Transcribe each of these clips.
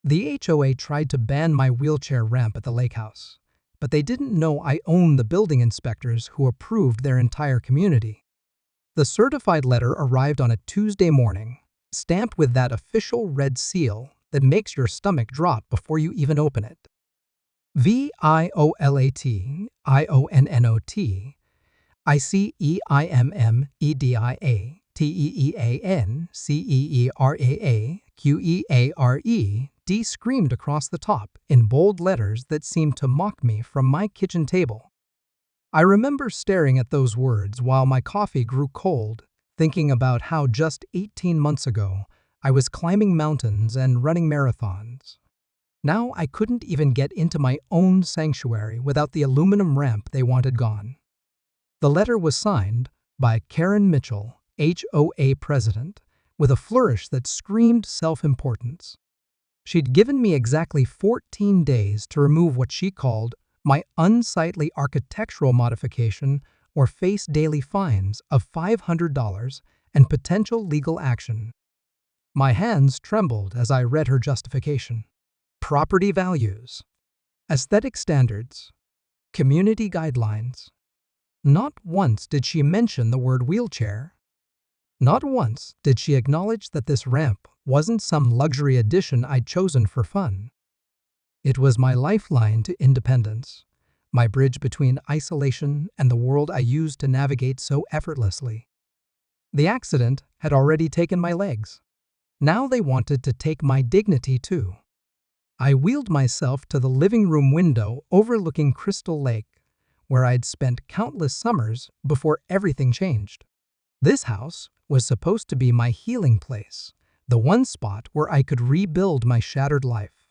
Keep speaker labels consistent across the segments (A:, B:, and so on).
A: The HOA tried to ban my wheelchair ramp at the lake house, but they didn't know I own the building inspectors who approved their entire community. The certified letter arrived on a Tuesday morning, stamped with that official red seal that makes your stomach drop before you even open it. VIOLATIONNOT ICEMMEDIATEEAACEERAAQUEARE screamed across the top in bold letters that seemed to mock me from my kitchen table. I remember staring at those words while my coffee grew cold, thinking about how just 18 months ago I was climbing mountains and running marathons. Now I couldn't even get into my own sanctuary without the aluminum ramp they wanted gone. The letter was signed by Karen Mitchell, HOA president, with a flourish that screamed self-importance. She'd given me exactly 14 days to remove what she called my unsightly architectural modification or face daily fines of $500 and potential legal action. My hands trembled as I read her justification. Property values, aesthetic standards, community guidelines. Not once did she mention the word wheelchair. Not once did she acknowledge that this ramp wasn't some luxury addition I'd chosen for fun. It was my lifeline to independence, my bridge between isolation and the world I used to navigate so effortlessly. The accident had already taken my legs. Now they wanted to take my dignity too. I wheeled myself to the living room window overlooking Crystal Lake, where I'd spent countless summers before everything changed. This house was supposed to be my healing place, the one spot where I could rebuild my shattered life.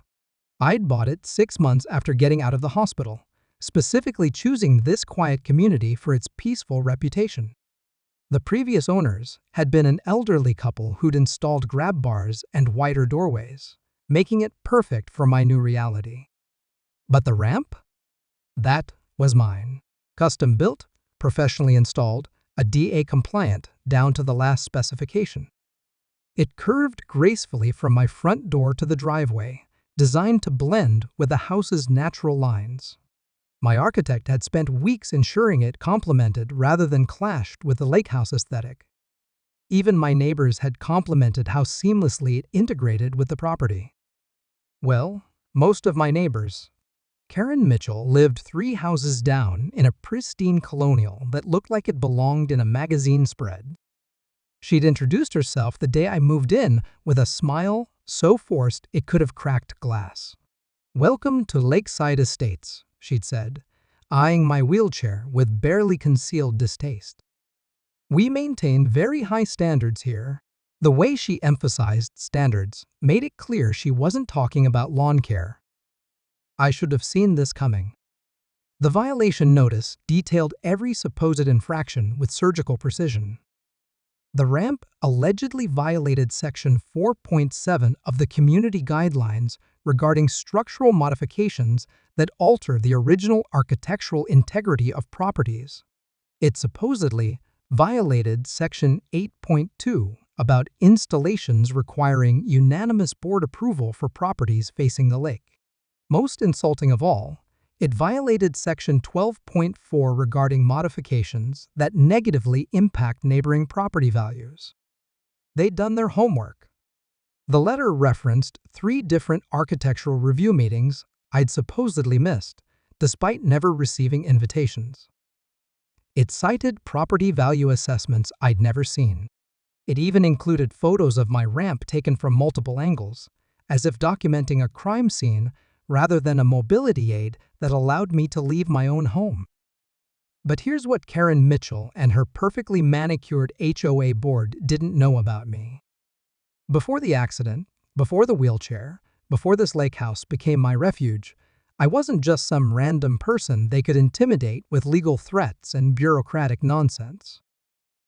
A: I'd bought it 6 months after getting out of the hospital, specifically choosing this quiet community for its peaceful reputation. The previous owners had been an elderly couple who'd installed grab bars and wider doorways, making it perfect for my new reality. But the ramp? That was mine. Custom built, professionally installed, a DA compliant down to the last specification. It curved gracefully from my front door to the driveway, designed to blend with the house's natural lines. My architect had spent weeks ensuring it complemented rather than clashed with the lake house aesthetic. Even my neighbors had complimented how seamlessly it integrated with the property. Well, most of my neighbors. Karen Mitchell lived 3 houses down in a pristine colonial that looked like it belonged in a magazine spread. She'd introduced herself the day I moved in with a smile so forced it could have cracked glass. "Welcome to Lakeside Estates," she'd said, eyeing my wheelchair with barely concealed distaste. "We maintain very high standards here." The way she emphasized standards made it clear she wasn't talking about lawn care. I should have seen this coming. The violation notice detailed every supposed infraction with surgical precision. The ramp allegedly violated Section 4.7 of the Community Guidelines regarding structural modifications that alter the original architectural integrity of properties. It supposedly violated Section 8.2 about installations requiring unanimous board approval for properties facing the lake. Most insulting of all, it violated Section 12.4 regarding modifications that negatively impact neighboring property values. They'd done their homework. The letter referenced 3 different architectural review meetings I'd supposedly missed, despite never receiving invitations. It cited property value assessments I'd never seen. It even included photos of my ramp taken from multiple angles, as if documenting a crime scene rather than a mobility aid that allowed me to leave my own home. But here's what Karen Mitchell and her perfectly manicured HOA board didn't know about me. Before the accident, before the wheelchair, before this lake house became my refuge, I wasn't just some random person they could intimidate with legal threats and bureaucratic nonsense.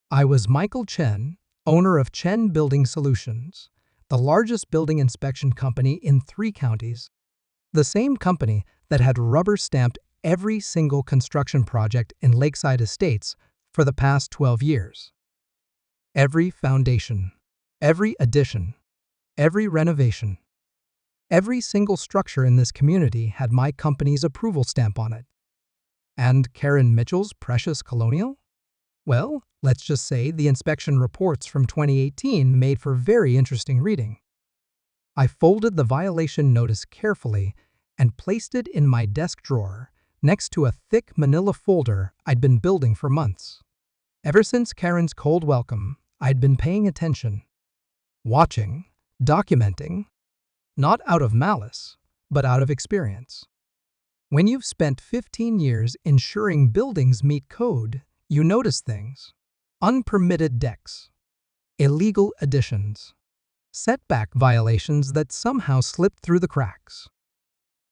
A: I was Michael Chen, owner of Chen Building Solutions, the largest building inspection company in 3 counties. The same company that had rubber-stamped every single construction project in Lakeside Estates for the past 12 years. Every foundation, every addition, every renovation. Every single structure in this community had my company's approval stamp on it. And Karen Mitchell's precious colonial? Well, let's just say the inspection reports from 2018 made for very interesting reading. I folded the violation notice carefully and placed it in my desk drawer next to a thick manila folder I'd been building for months. Ever since Karen's cold welcome, I'd been paying attention, watching, documenting, not out of malice, but out of experience. When you've spent 15 years ensuring buildings meet code, you notice things. Unpermitted decks, illegal additions, setback violations that somehow slipped through the cracks.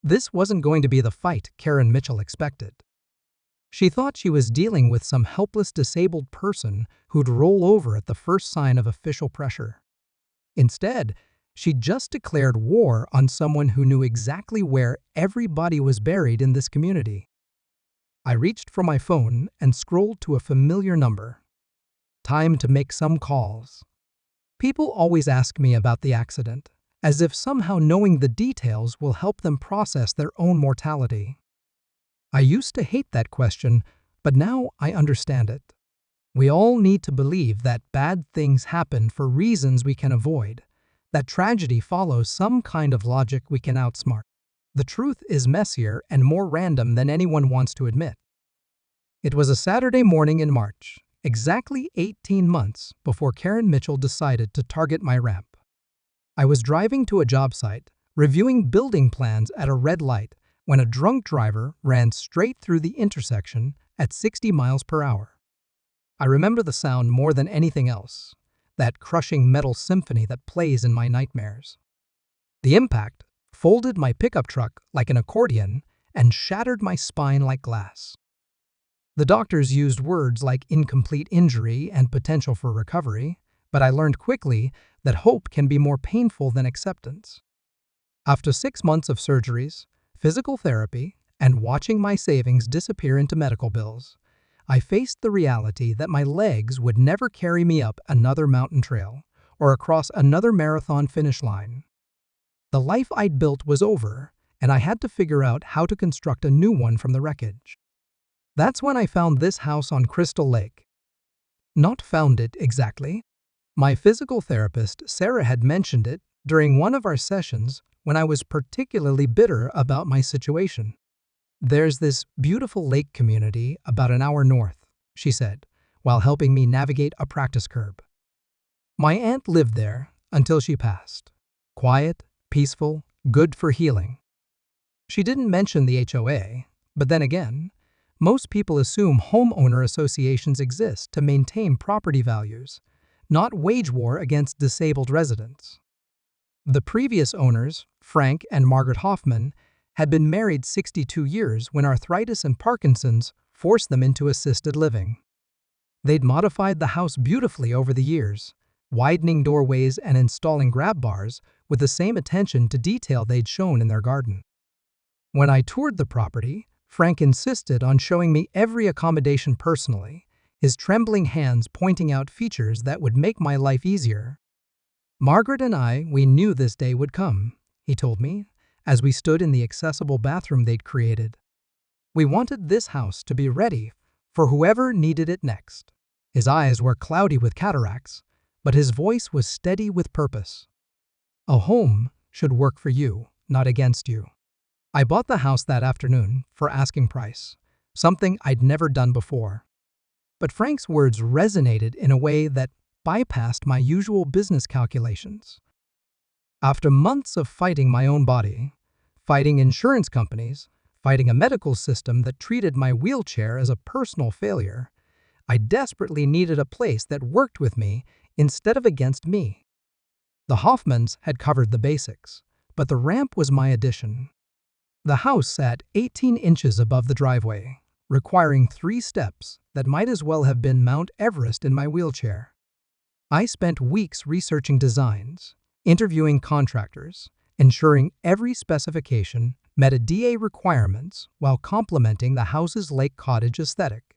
A: This wasn't going to be the fight Karen Mitchell expected. She thought she was dealing with some helpless disabled person who'd roll over at the first sign of official pressure. Instead, she just declared war on someone who knew exactly where everybody was buried in this community. I reached for my phone and scrolled to a familiar number. Time to make some calls. People always ask me about the accident, as if somehow knowing the details will help them process their own mortality. I used to hate that question, but now I understand it. We all need to believe that bad things happen for reasons we can avoid, that tragedy follows some kind of logic we can outsmart. The truth is messier and more random than anyone wants to admit. It was a Saturday morning in March, exactly 18 months before Karen Mitchell decided to target my ramp. I was driving to a job site, reviewing building plans at a red light, when a drunk driver ran straight through the intersection at 60 miles per hour. I remember the sound more than anything else, that crushing metal symphony that plays in my nightmares. The impact folded my pickup truck like an accordion and shattered my spine like glass. The doctors used words like incomplete injury and potential for recovery, but I learned quickly that hope can be more painful than acceptance. After 6 months of surgeries, physical therapy, and watching my savings disappear into medical bills, I faced the reality that my legs would never carry me up another mountain trail or across another marathon finish line. The life I'd built was over, and I had to figure out how to construct a new one from the wreckage. That's when I found this house on Crystal Lake. Not found it exactly. My physical therapist, Sarah, had mentioned it during one of our sessions when I was particularly bitter about my situation. There's this beautiful lake community about an hour north, she said, while helping me navigate a practice curb. My aunt lived there until she passed. Quiet, peaceful, good for healing. She didn't mention the HOA, but then again, most people assume homeowner associations exist to maintain property values, not wage war against disabled residents. The previous owners, Frank and Margaret Hoffman, had been married 62 years when arthritis and Parkinson's forced them into assisted living. They'd modified the house beautifully over the years, widening doorways and installing grab bars with the same attention to detail they'd shown in their garden. When I toured the property, Frank insisted on showing me every accommodation personally, his trembling hands pointing out features that would make my life easier. Margaret and we knew this day would come, he told me, as we stood in the accessible bathroom they'd created. We wanted this house to be ready for whoever needed it next. His eyes were cloudy with cataracts, but his voice was steady with purpose. A home should work for you, not against you. I bought the house that afternoon for asking price, something I'd never done before. But Frank's words resonated in a way that bypassed my usual business calculations. After months of fighting my own body, fighting insurance companies, fighting a medical system that treated my wheelchair as a personal failure, I desperately needed a place that worked with me instead of against me. The Hoffmans had covered the basics, but the ramp was my addition. The house sat 18 inches above the driveway, requiring 3 steps that might as well have been Mount Everest in my wheelchair. I spent weeks researching designs, interviewing contractors, ensuring every specification met ADA requirements while complementing the house's lake cottage aesthetic.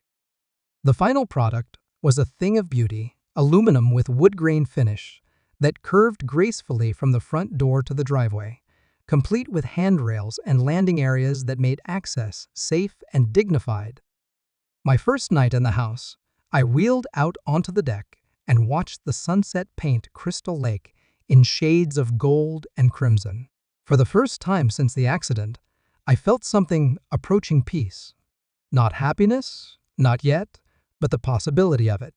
A: The final product was a thing of beauty, aluminum with wood grain finish, that curved gracefully from the front door to the driveway, complete with handrails and landing areas that made access safe and dignified. My first night in the house, I wheeled out onto the deck and watched the sunset paint Crystal Lake in shades of gold and crimson. For the first time since the accident, I felt something approaching peace. Not happiness, not yet, but the possibility of it.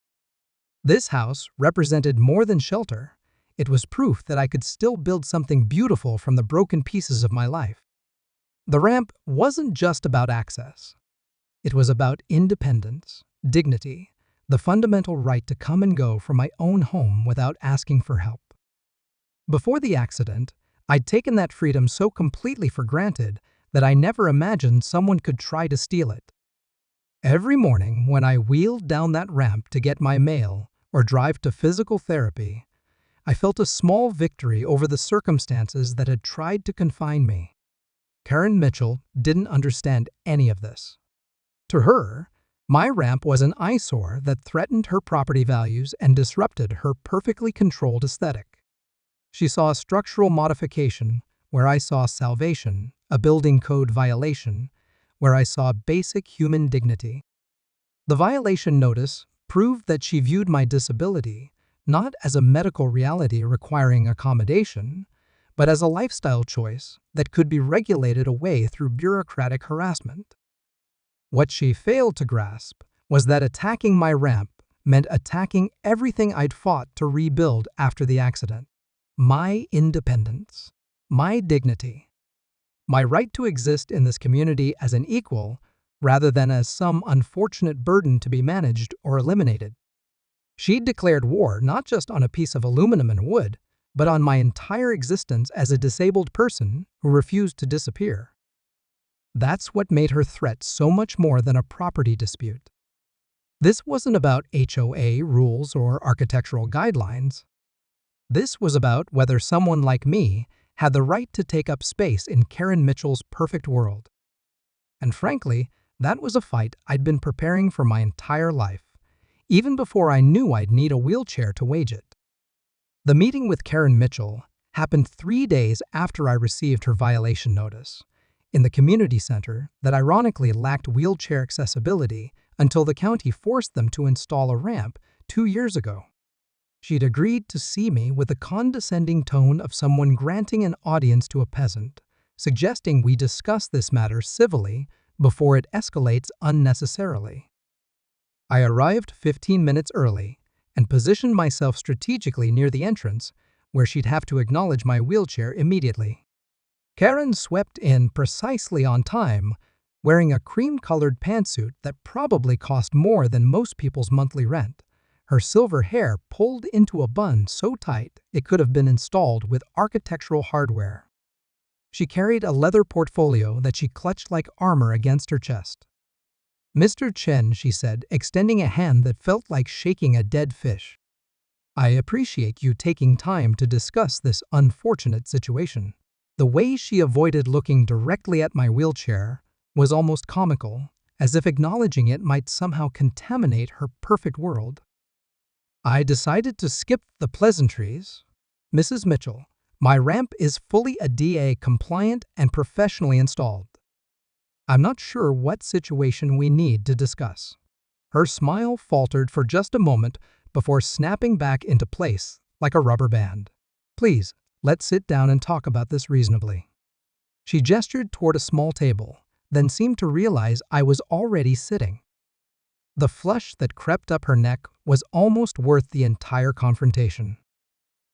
A: This house represented more than shelter. It was proof that I could still build something beautiful from the broken pieces of my life. The ramp wasn't just about access. It was about independence, dignity, the fundamental right to come and go from my own home without asking for help. Before the accident, I'd taken that freedom so completely for granted that I never imagined someone could try to steal it. Every morning when I wheeled down that ramp to get my mail or drive to physical therapy, I felt a small victory over the circumstances that had tried to confine me. Karen Mitchell didn't understand any of this. To her, my ramp was an eyesore that threatened her property values and disrupted her perfectly controlled aesthetic. She saw a structural modification where I saw salvation, a building code violation where I saw basic human dignity. The violation notice proved that she viewed my disability not as a medical reality requiring accommodation, but as a lifestyle choice that could be regulated away through bureaucratic harassment. What she failed to grasp was that attacking my ramp meant attacking everything I'd fought to rebuild after the accident. My independence, my dignity, my right to exist in this community as an equal rather than as some unfortunate burden to be managed or eliminated. She'd declared war not just on a piece of aluminum and wood, but on my entire existence as a disabled person who refused to disappear. That's what made her threat so much more than a property dispute. This wasn't about HOA rules or architectural guidelines. This was about whether someone like me had the right to take up space in Karen Mitchell's perfect world. And frankly, that was a fight I'd been preparing for my entire life, even before I knew I'd need a wheelchair to wage it. The meeting with Karen Mitchell happened 3 days after I received her violation notice, in the community center that ironically lacked wheelchair accessibility until the county forced them to install a ramp 2 years ago. She'd agreed to see me with the condescending tone of someone granting an audience to a peasant, suggesting we discuss this matter civilly before it escalates unnecessarily. I arrived 15 minutes early and positioned myself strategically near the entrance, where she'd have to acknowledge my wheelchair immediately. Karen swept in precisely on time, wearing a cream-colored pantsuit that probably cost more than most people's monthly rent, her silver hair pulled into a bun so tight it could have been installed with architectural hardware. She carried a leather portfolio that she clutched like armor against her chest. "Mr. Chen," she said, extending a hand that felt like shaking a dead fish. "I appreciate you taking time to discuss this unfortunate situation." The way she avoided looking directly at my wheelchair was almost comical, as if acknowledging it might somehow contaminate her perfect world. I decided to skip the pleasantries. "Mrs. Mitchell, my ramp is fully ADA compliant and professionally installed. I'm not sure what situation we need to discuss." Her smile faltered for just a moment before snapping back into place like a rubber band. "Please, let's sit down and talk about this reasonably." She gestured toward a small table, then seemed to realize I was already sitting. The flush that crept up her neck was almost worth the entire confrontation.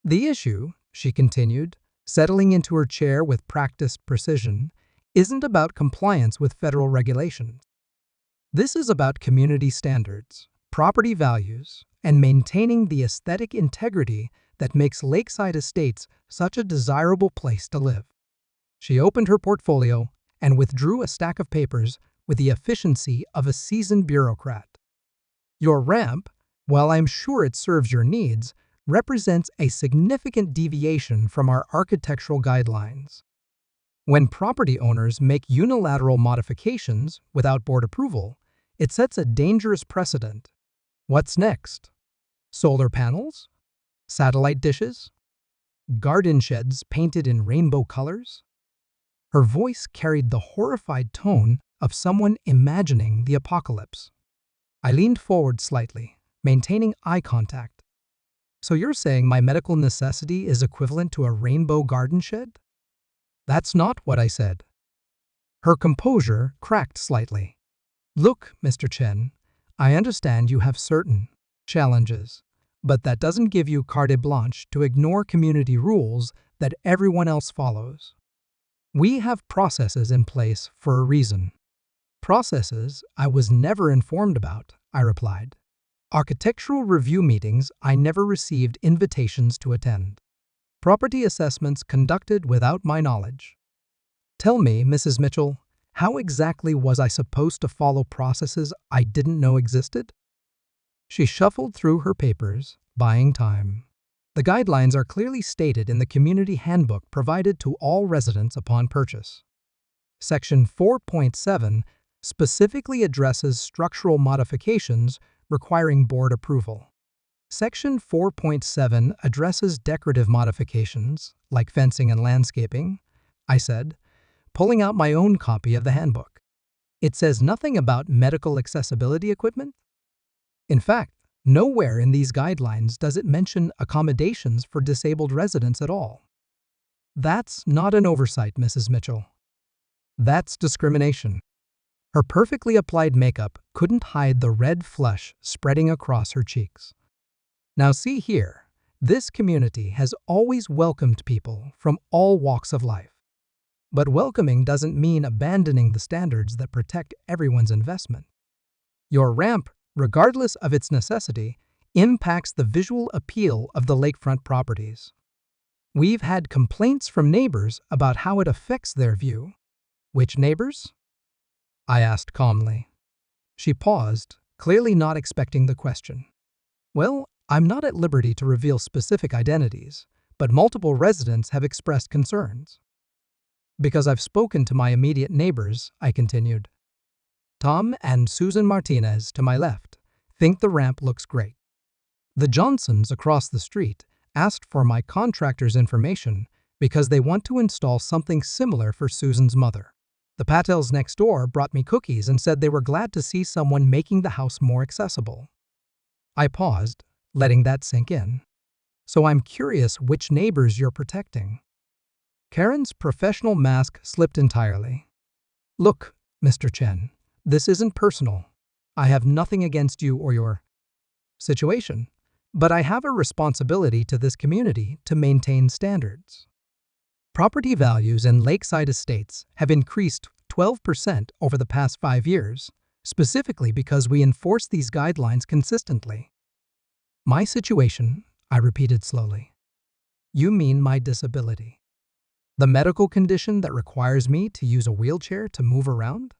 A: "The issue," she continued, settling into her chair with practiced precision, "isn't about compliance with federal regulations. This is about community standards, property values, and maintaining the aesthetic integrity that makes Lakeside Estates such a desirable place to live." She opened her portfolio and withdrew a stack of papers with the efficiency of a seasoned bureaucrat. "Your ramp, while I'm sure it serves your needs, represents a significant deviation from our architectural guidelines. When property owners make unilateral modifications without board approval, it sets a dangerous precedent. What's next? Solar panels? Satellite dishes? Garden sheds painted in rainbow colors? Her voice carried the horrified tone of someone imagining the apocalypse. I leaned forward slightly, maintaining eye contact. So you're saying my medical necessity is equivalent to a rainbow garden shed? That's not what I said. Her composure cracked slightly. Look, Mr. Chen, I understand you have certain challenges, but that doesn't give you carte blanche to ignore community rules that everyone else follows. We have processes in place for a reason. Processes I was never informed about, I replied. Architectural review meetings I never received invitations to attend. Property assessments conducted without my knowledge. Tell me, Mrs. Mitchell, how exactly was I supposed to follow processes I didn't know existed? She shuffled through her papers, buying time. The guidelines are clearly stated in the community handbook provided to all residents upon purchase. Section 4.7 specifically addresses structural modifications requiring board approval. Section 4.7 addresses decorative modifications, like fencing and landscaping, I said, pulling out my own copy of the handbook. It says nothing about medical accessibility equipment. In fact, nowhere in these guidelines does it mention accommodations for disabled residents at all. That's not an oversight, Mrs. Mitchell. That's discrimination. Her perfectly applied makeup couldn't hide the red flush spreading across her cheeks. Now see here, this community has always welcomed people from all walks of life. But welcoming doesn't mean abandoning the standards that protect everyone's investment. Your ramp, regardless of its necessity, impacts the visual appeal of the lakefront properties. We've had complaints from neighbors about how it affects their view. Which neighbors? I asked calmly. She paused, clearly not expecting the question. Well, I'm not at liberty to reveal specific identities, but multiple residents have expressed concerns. Because I've spoken to my immediate neighbors, I continued. Tom and Susan Martinez, to my left, think the ramp looks great. The Johnsons across the street asked for my contractor's information because they want to install something similar for Susan's mother. The Patels next door brought me cookies and said they were glad to see someone making the house more accessible. I paused, letting that sink in. So I'm curious which neighbors you're protecting. Karen's professional mask slipped entirely. Look, Mr. Chen, this isn't personal. I have nothing against you or your situation, but I have a responsibility to this community to maintain standards. Property values in lakeside estates have increased 12% over the past 5 years, specifically because we enforce these guidelines consistently. My situation, I repeated slowly. You mean my disability? The medical condition that requires me to use a wheelchair to move around?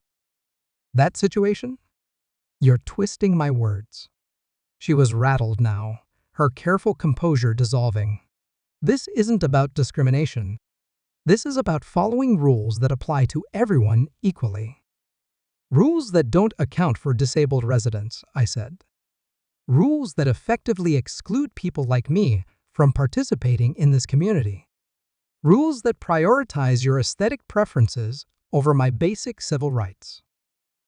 A: That situation? You're twisting my words. She was rattled now, her careful composure dissolving. This isn't about discrimination. This is about following rules that apply to everyone equally. Rules that don't account for disabled residents, I said. Rules that effectively exclude people like me from participating in this community. Rules that prioritize your aesthetic preferences over my basic civil rights.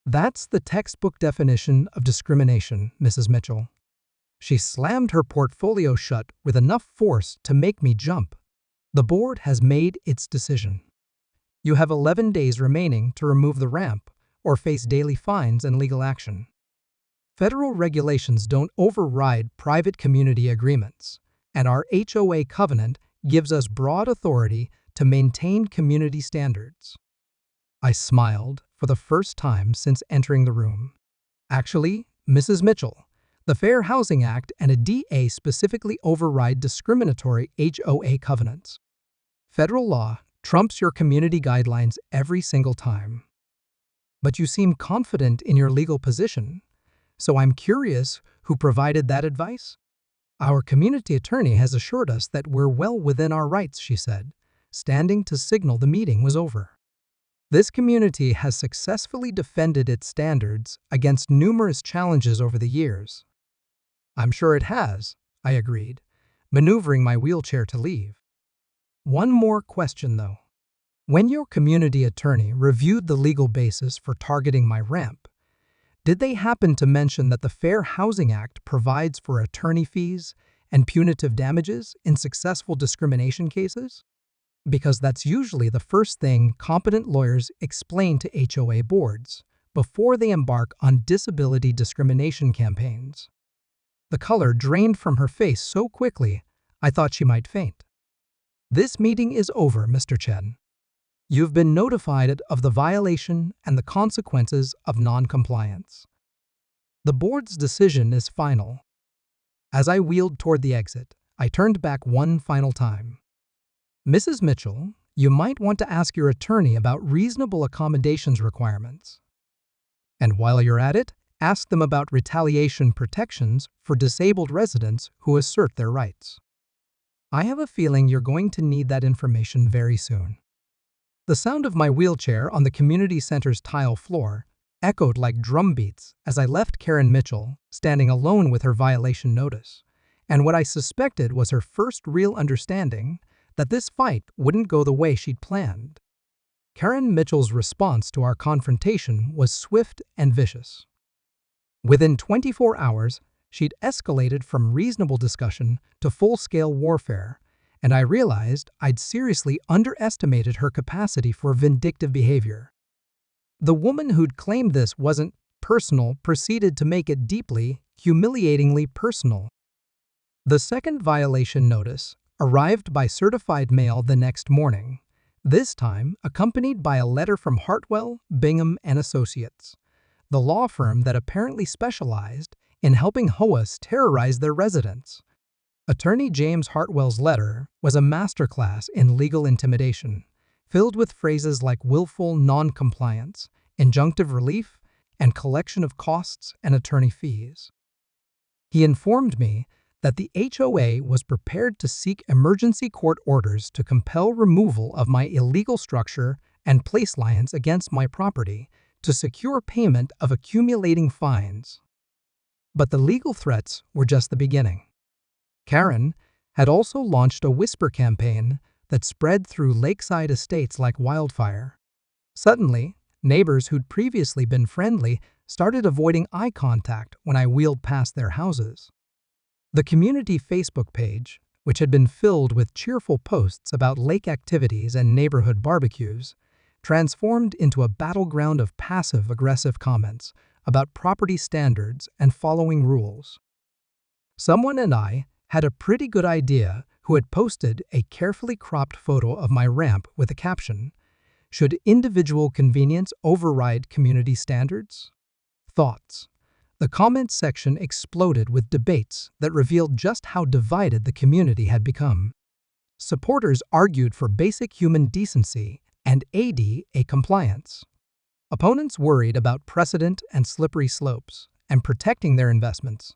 A: That's the textbook definition of discrimination, Mrs. Mitchell. She slammed her portfolio shut with enough force to make me jump. The board has made its decision. You have 11 days remaining to remove the ramp or face daily fines and legal action. Federal regulations don't override private community agreements, and our HOA covenant gives us broad authority to maintain community standards. I smiled for the first time since entering the room. Actually, Mrs. Mitchell, the Fair Housing Act and a DA specifically override discriminatory HOA covenants. Federal law trumps your community guidelines every single time. But you seem confident in your legal position, so I'm curious who provided that advice? Our community attorney has assured us that we're well within our rights, she said, standing to signal the meeting was over. This community has successfully defended its standards against numerous challenges over the years. I'm sure it has, I agreed, maneuvering my wheelchair to leave. One more question, though. When your community attorney reviewed the legal basis for targeting my ramp, did they happen to mention that the Fair Housing Act provides for attorney fees and punitive damages in successful discrimination cases? Because that's usually the first thing competent lawyers explain to HOA boards before they embark on disability discrimination campaigns. The color drained from her face so quickly, I thought she might faint. "This meeting is over, Mr. Chen. You've been notified of the violation and the consequences of non-compliance. The board's decision is final." As I wheeled toward the exit, I turned back one final time. "Mrs. Mitchell, you might want to ask your attorney about reasonable accommodations requirements. And while you're at it, ask them about retaliation protections for disabled residents who assert their rights. I have a feeling you're going to need that information very soon." The sound of my wheelchair on the community center's tile floor echoed like drum beats as I left Karen Mitchell standing alone with her violation notice, and what I suspected was her first real understanding that this fight wouldn't go the way she'd planned. Karen Mitchell's response to our confrontation was swift and vicious. Within 24 hours, she'd escalated from reasonable discussion to full-scale warfare, and I realized I'd seriously underestimated her capacity for vindictive behavior. The woman who'd claimed this wasn't personal proceeded to make it deeply, humiliatingly personal. The second violation notice arrived by certified mail the next morning, this time accompanied by a letter from Hartwell, Bingham & Associates, the law firm that apparently specialized in helping HOAs terrorize their residents. Attorney James Hartwell's letter was a masterclass in legal intimidation, filled with phrases like willful non-compliance, injunctive relief, and collection of costs and attorney fees. He informed me that the HOA was prepared to seek emergency court orders to compel removal of my illegal structure and place lines against my property to secure payment of accumulating fines. But the legal threats were just the beginning. Karen had also launched a whisper campaign that spread through lakeside estates like wildfire. Suddenly, neighbors who'd previously been friendly started avoiding eye contact when I wheeled past their houses. The community Facebook page, which had been filled with cheerful posts about lake activities and neighborhood barbecues, transformed into a battleground of passive-aggressive comments about property standards and following rules. Someone and I had a pretty good idea who had posted a carefully cropped photo of my ramp with a caption, "Should individual convenience override community standards?" Thoughts. The comments section exploded with debates that revealed just how divided the community had become. Supporters argued for basic human decency and ADA compliance. Opponents worried about precedent and slippery slopes and protecting their investments.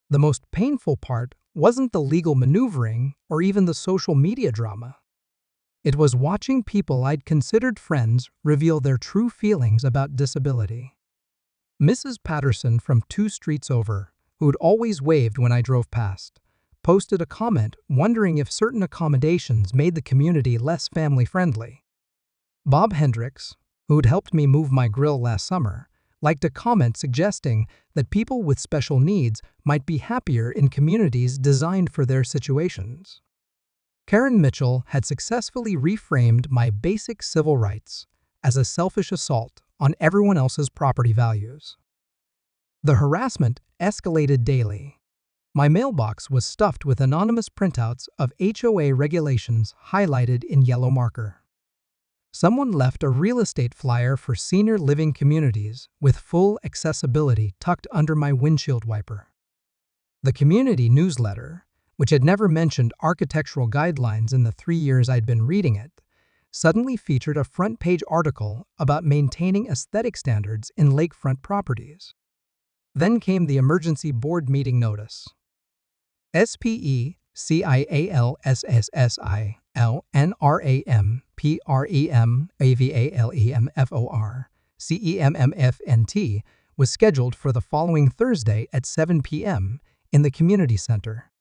A: The most painful part wasn't the legal maneuvering or even the social media drama. It was watching people I'd considered friends reveal their true feelings about disability. Mrs. Patterson from 2 streets over, who'd always waved when I drove past, posted a comment wondering if certain accommodations made the community less family-friendly. Bob Hendricks, who'd helped me move my grill last summer, liked a comment suggesting that people with special needs might be happier in communities designed for their situations. Karen Mitchell had successfully reframed my basic civil rights as a selfish assault on everyone else's property values. The harassment escalated daily. My mailbox was stuffed with anonymous printouts of HOA regulations highlighted in yellow marker. Someone left a real estate flyer for senior living communities with full accessibility tucked under my windshield wiper. The community newsletter, which had never mentioned architectural guidelines in the 3 years I'd been reading it, suddenly featured a front-page article about maintaining aesthetic standards in lakefront properties. Then came the emergency board meeting notice. SPECIALSSILNRAMPREMAVALEMFOR was scheduled for the following Thursday at 7 p.m. in the community center.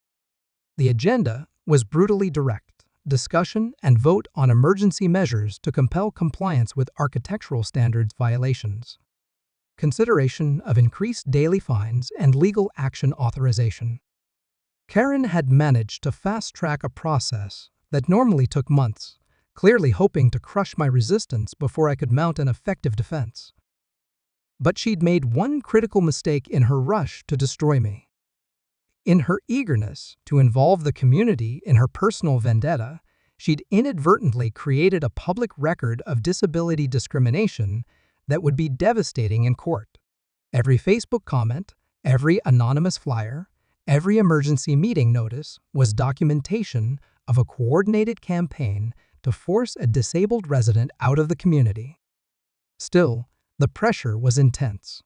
A: The agenda was brutally direct, discussion, and vote on emergency measures to compel compliance with architectural standards violations. Consideration of increased daily fines and legal action authorization. Karen had managed to fast-track a process that normally took months, clearly hoping to crush my resistance before I could mount an effective defense. But she'd made one critical mistake in her rush to destroy me. In her eagerness to involve the community in her personal vendetta, she'd inadvertently created a public record of disability discrimination that would be devastating in court. Every Facebook comment, every anonymous flyer, every emergency meeting notice was documentation of a coordinated campaign to force a disabled resident out of the community. Still, the pressure was intense.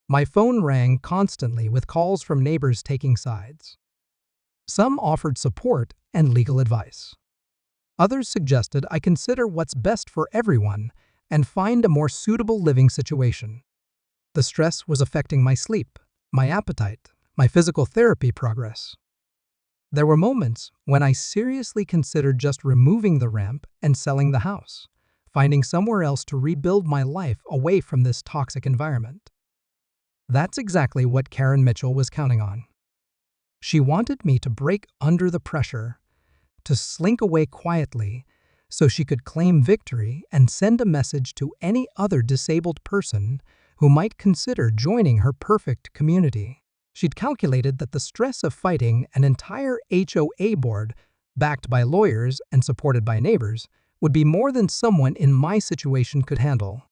A: My phone rang constantly with calls from neighbors taking sides. Some offered support and legal advice. Others suggested I consider what's best for everyone and find a more suitable living situation. The stress was affecting my sleep, my appetite, my physical therapy progress. There were moments when I seriously considered just removing the ramp and selling the house, finding somewhere else to rebuild my life away from this toxic environment. That's exactly what Karen Mitchell was counting on. She wanted me to break under the pressure, to slink away quietly so she could claim victory and send a message to any other disabled person who might consider joining her perfect community. She'd calculated that the stress of fighting an entire HOA board, backed by lawyers and supported by neighbors, would be more than someone in my situation could handle.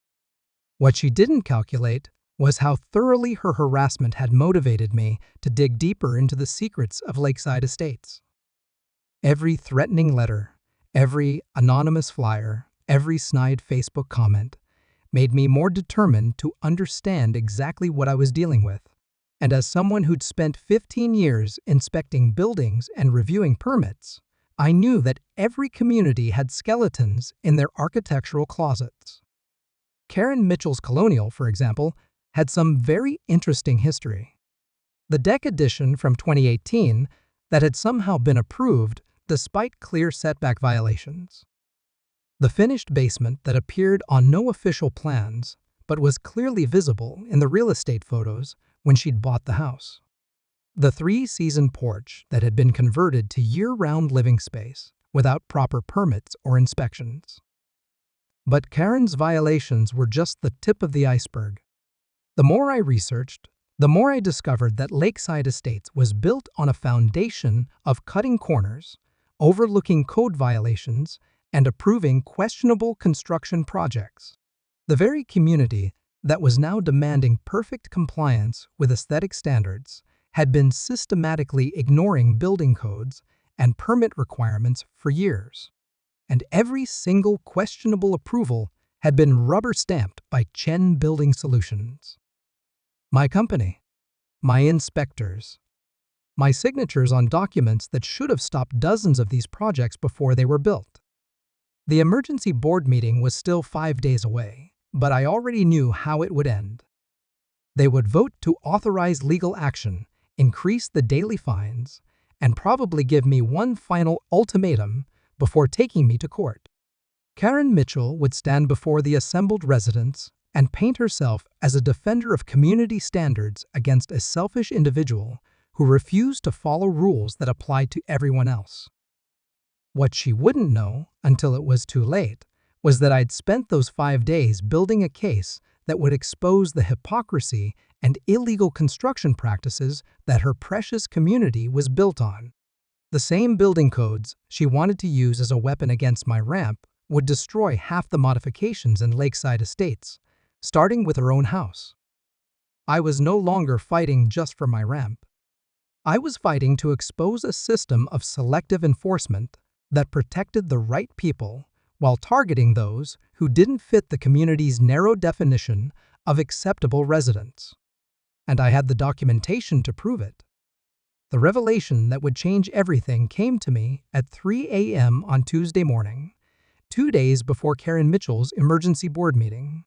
A: What she didn't calculate was how thoroughly her harassment had motivated me to dig deeper into the secrets of Lakeside Estates. Every threatening letter, every anonymous flyer, every snide Facebook comment made me more determined to understand exactly what I was dealing with. And as someone who'd spent 15 years inspecting buildings and reviewing permits, I knew that every community had skeletons in their architectural closets. Karen Mitchell's Colonial, for example, had some very interesting history. The deck addition from 2018 that had somehow been approved despite clear setback violations. The finished basement that appeared on no official plans but was clearly visible in the real estate photos when she'd bought the house. The 3-season porch that had been converted to year-round living space without proper permits or inspections. But Karen's violations were just the tip of the iceberg. The more I researched, the more I discovered that Lakeside Estates was built on a foundation of cutting corners, overlooking code violations, and approving questionable construction projects. The very community that was now demanding perfect compliance with aesthetic standards had been systematically ignoring building codes and permit requirements for years. And every single questionable approval had been rubber-stamped by Chen Building Solutions. My company, my inspectors, my signatures on documents that should have stopped dozens of these projects before they were built. The emergency board meeting was still 5 days away, but I already knew how it would end. They would vote to authorize legal action, increase the daily fines, and probably give me one final ultimatum before taking me to court. Karen Mitchell would stand before the assembled residents and paint herself as a defender of community standards against a selfish individual who refused to follow rules that applied to everyone else. What she wouldn't know until it was too late was that I'd spent those 5 days building a case that would expose the hypocrisy and illegal construction practices that her precious community was built on. The same building codes she wanted to use as a weapon against my ramp would destroy half the modifications in Lakeside Estates, starting with her own house. I was no longer fighting just for my ramp. I was fighting to expose a system of selective enforcement that protected the right people while targeting those who didn't fit the community's narrow definition of acceptable residents. And I had the documentation to prove it. The revelation that would change everything came to me at 3 a.m. on Tuesday morning, 2 days before Karen Mitchell's emergency board meeting.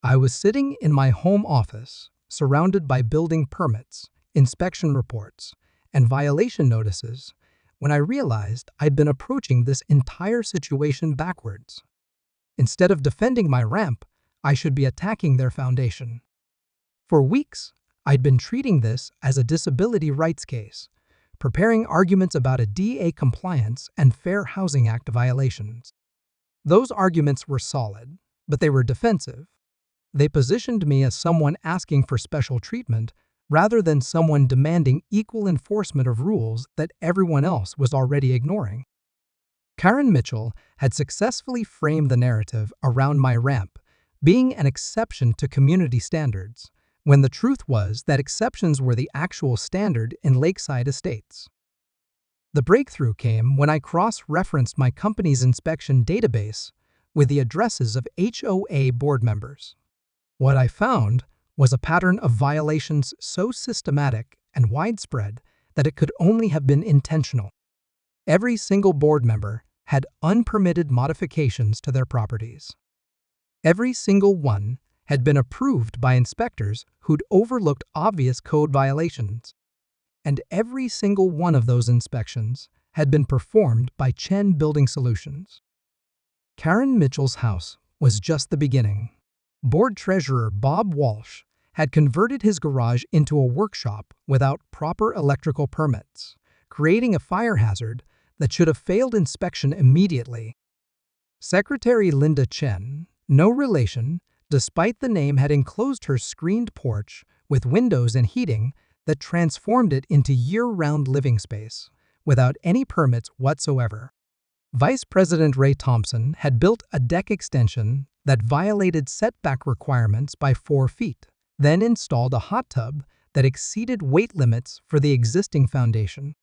A: I was sitting in my home office, surrounded by building permits, inspection reports, and violation notices, when I realized I'd been approaching this entire situation backwards. Instead of defending my ramp, I should be attacking their foundation. For weeks, I'd been treating this as a disability rights case, preparing arguments about a DA compliance and Fair Housing Act violations. Those arguments were solid, but they were defensive. They positioned me as someone asking for special treatment rather than someone demanding equal enforcement of rules that everyone else was already ignoring. Karen Mitchell had successfully framed the narrative around my ramp being an exception to community standards, when the truth was that exceptions were the actual standard in lakeside estates. The breakthrough came when I cross-referenced my company's inspection database with the addresses of HOA board members. What I found was a pattern of violations so systematic and widespread that it could only have been intentional. Every single board member had unpermitted modifications to their properties. Every single one had been approved by inspectors who'd overlooked obvious code violations. And every single one of those inspections had been performed by Chen Building Solutions. Karen Mitchell's house was just the beginning. Board Treasurer Bob Walsh had converted his garage into a workshop without proper electrical permits, creating a fire hazard that should have failed inspection immediately. Secretary Linda Chen, no relation, despite the name, had enclosed her screened porch with windows and heating that transformed it into year-round living space, without any permits whatsoever. Vice President Ray Thompson had built a deck extension that violated setback requirements by 4 feet, then installed a hot tub that exceeded weight limits for the existing foundation.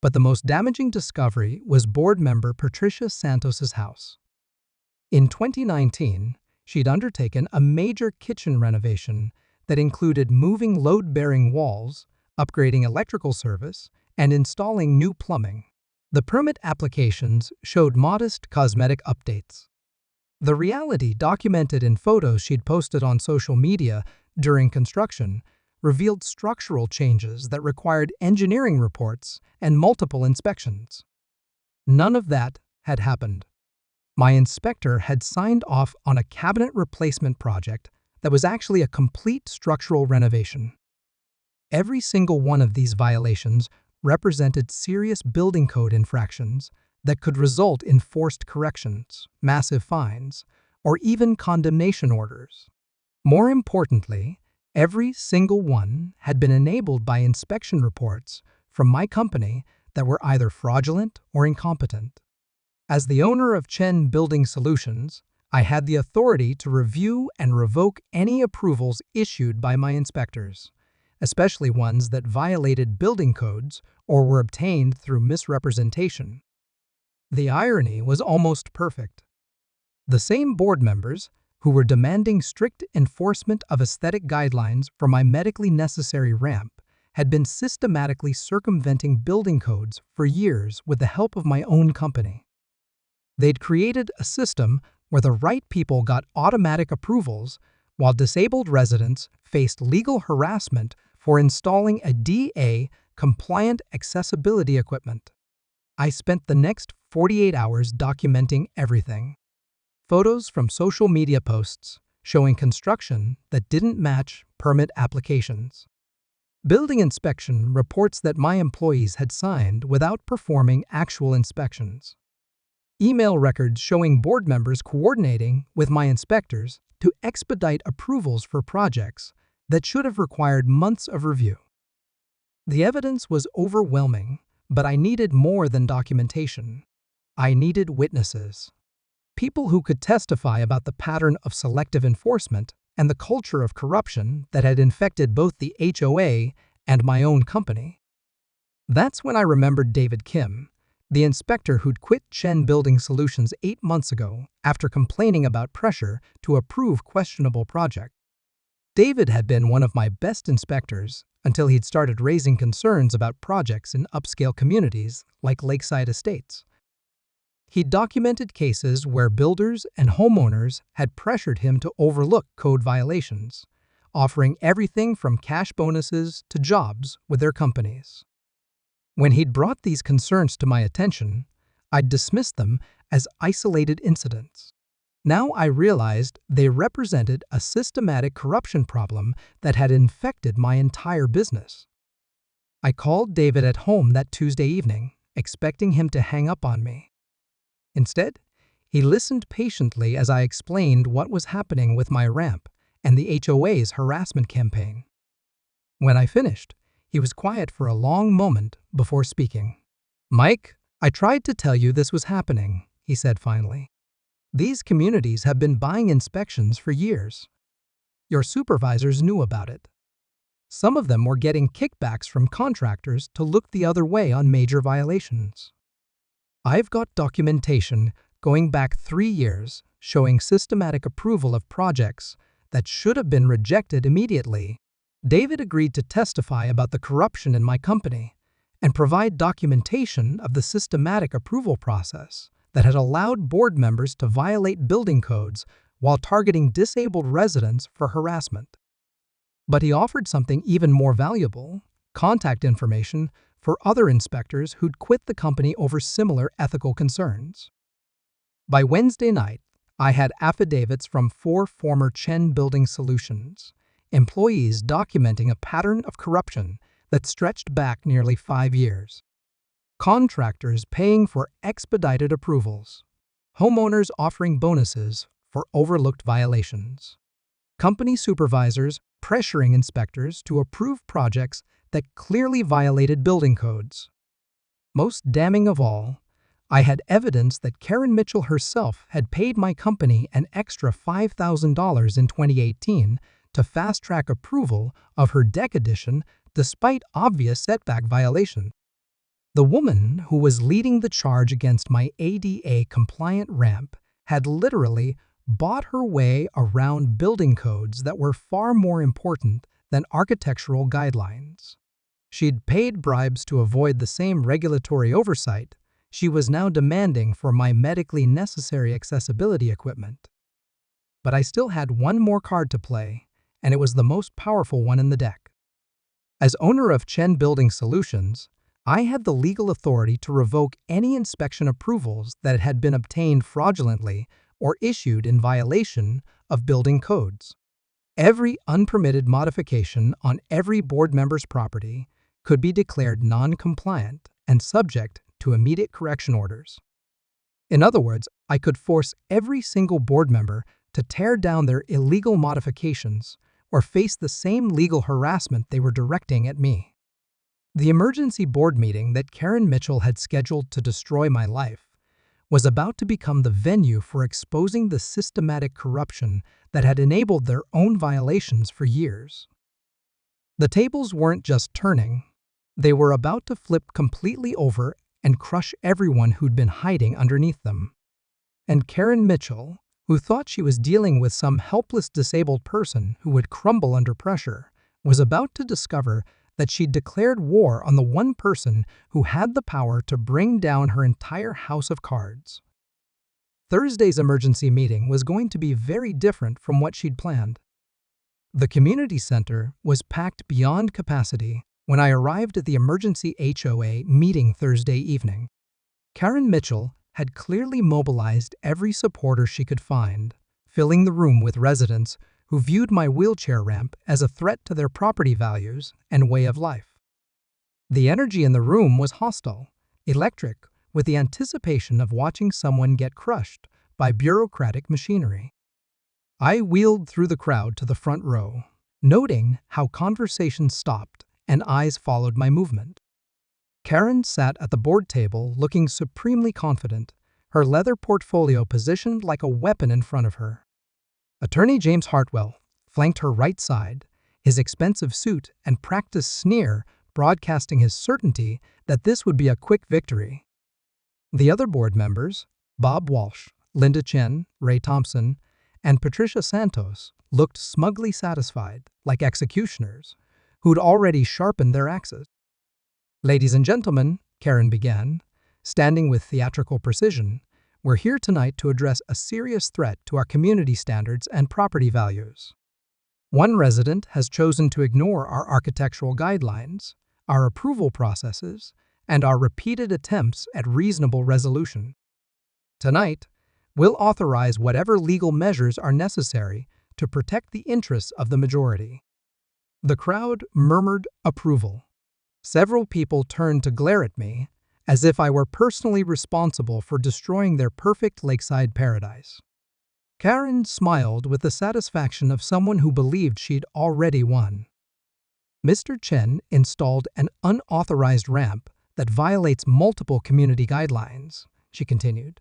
A: But the most damaging discovery was board member Patricia Santos's house. In 2019, she'd undertaken a major kitchen renovation that included moving load-bearing walls, upgrading electrical service, and installing new plumbing. The permit applications showed modest cosmetic updates. The reality, documented in photos she'd posted on social media during construction, revealed structural changes that required engineering reports and multiple inspections. None of that had happened. My inspector had signed off on a cabinet replacement project that was actually a complete structural renovation. Every single one of these violations represented serious building code infractions that could result in forced corrections, massive fines, or even condemnation orders. More importantly, every single one had been enabled by inspection reports from my company that were either fraudulent or incompetent. As the owner of Chen Building Solutions, I had the authority to review and revoke any approvals issued by my inspectors, especially ones that violated building codes or were obtained through misrepresentation. The irony was almost perfect. The same board members who were demanding strict enforcement of aesthetic guidelines for my medically necessary ramp had been systematically circumventing building codes for years with the help of my own company. They'd created a system where the right people got automatic approvals while disabled residents faced legal harassment for installing a DA-compliant accessibility equipment. I spent the next 48 hours documenting everything. Photos from social media posts showing construction that didn't match permit applications. Building inspection reports that my employees had signed without performing actual inspections. Email records showing board members coordinating with my inspectors to expedite approvals for projects that should have required months of review. The evidence was overwhelming, but I needed more than documentation. I needed witnesses. People who could testify about the pattern of selective enforcement and the culture of corruption that had infected both the HOA and my own company. That's when I remembered David Kim, the inspector who'd quit Chen Building Solutions 8 months ago after complaining about pressure to approve questionable projects. David had been one of my best inspectors until he'd started raising concerns about projects in upscale communities like lakeside estates. He'd documented cases where builders and homeowners had pressured him to overlook code violations, offering everything from cash bonuses to jobs with their companies. When he'd brought these concerns to my attention, I'd dismissed them as isolated incidents. Now I realized they represented a systematic corruption problem that had infected my entire business. I called David at home that Tuesday evening, expecting him to hang up on me. Instead, he listened patiently as I explained what was happening with my ramp and the HOA's harassment campaign. When I finished, he was quiet for a long moment before speaking. "Mike, I tried to tell you this was happening," he said finally. "These communities have been buying inspections for years. Your supervisors knew about it. Some of them were getting kickbacks from contractors to look the other way on major violations. I've got documentation going back 3 years showing systematic approval of projects that should have been rejected immediately." David agreed to testify about the corruption in my company and provide documentation of the systematic approval process that had allowed board members to violate building codes while targeting disabled residents for harassment. But he offered something even more valuable: contact information for other inspectors who'd quit the company over similar ethical concerns. By Wednesday night, I had affidavits from 4 former Chen Building Solutions employees documenting a pattern of corruption that stretched back nearly 5 years. Contractors paying for expedited approvals, homeowners offering bonuses for overlooked violations, company supervisors pressuring inspectors to approve projects that clearly violated building codes. Most damning of all, I had evidence that Karen Mitchell herself had paid my company an extra $5,000 in 2018 to fast-track approval of her deck addition despite obvious setback violations. The woman who was leading the charge against my ADA-compliant ramp had literally bought her way around building codes that were far more important than architectural guidelines. She'd paid bribes to avoid the same regulatory oversight she was now demanding for my medically necessary accessibility equipment. But I still had one more card to play, and it was the most powerful one in the deck. As owner of Chen Building Solutions, I had the legal authority to revoke any inspection approvals that had been obtained fraudulently or issued in violation of building codes. Every unpermitted modification on every board member's property could be declared non-compliant and subject to immediate correction orders. In other words, I could force every single board member to tear down their illegal modifications or face the same legal harassment they were directing at me. The emergency board meeting that Karen Mitchell had scheduled to destroy my life was about to become the venue for exposing the systematic corruption that had enabled their own violations for years. The tables weren't just turning, they were about to flip completely over and crush everyone who'd been hiding underneath them. And Karen Mitchell, who thought she was dealing with some helpless disabled person who would crumble under pressure, was about to discover that she'd declared war on the one person who had the power to bring down her entire house of cards. Thursday's emergency meeting was going to be very different from what she'd planned. The community center was packed beyond capacity when I arrived at the emergency HOA meeting Thursday evening. Karen Mitchell had clearly mobilized every supporter she could find, filling the room with residents who viewed my wheelchair ramp as a threat to their property values and way of life. The energy in the room was hostile, electric, with the anticipation of watching someone get crushed by bureaucratic machinery. I wheeled through the crowd to the front row, noting how conversations stopped and eyes followed my movement. Karen sat at the board table looking supremely confident, her leather portfolio positioned like a weapon in front of her. Attorney James Hartwell flanked her right side, his expensive suit and practiced sneer broadcasting his certainty that this would be a quick victory. The other board members, Bob Walsh, Linda Chen, Ray Thompson, and Patricia Santos, looked smugly satisfied, like executioners, who'd already sharpened their axes. "Ladies and gentlemen," Karen began, standing with theatrical precision, "we're here tonight to address a serious threat to our community standards and property values. One resident has chosen to ignore our architectural guidelines, our approval processes, and our repeated attempts at reasonable resolution. Tonight, we'll authorize whatever legal measures are necessary to protect the interests of the majority." The crowd murmured approval. Several people turned to glare at me, as if I were personally responsible for destroying their perfect lakeside paradise. Karen smiled with the satisfaction of someone who believed she'd already won. "Mr. Chen installed an unauthorized ramp that violates multiple community guidelines," she continued,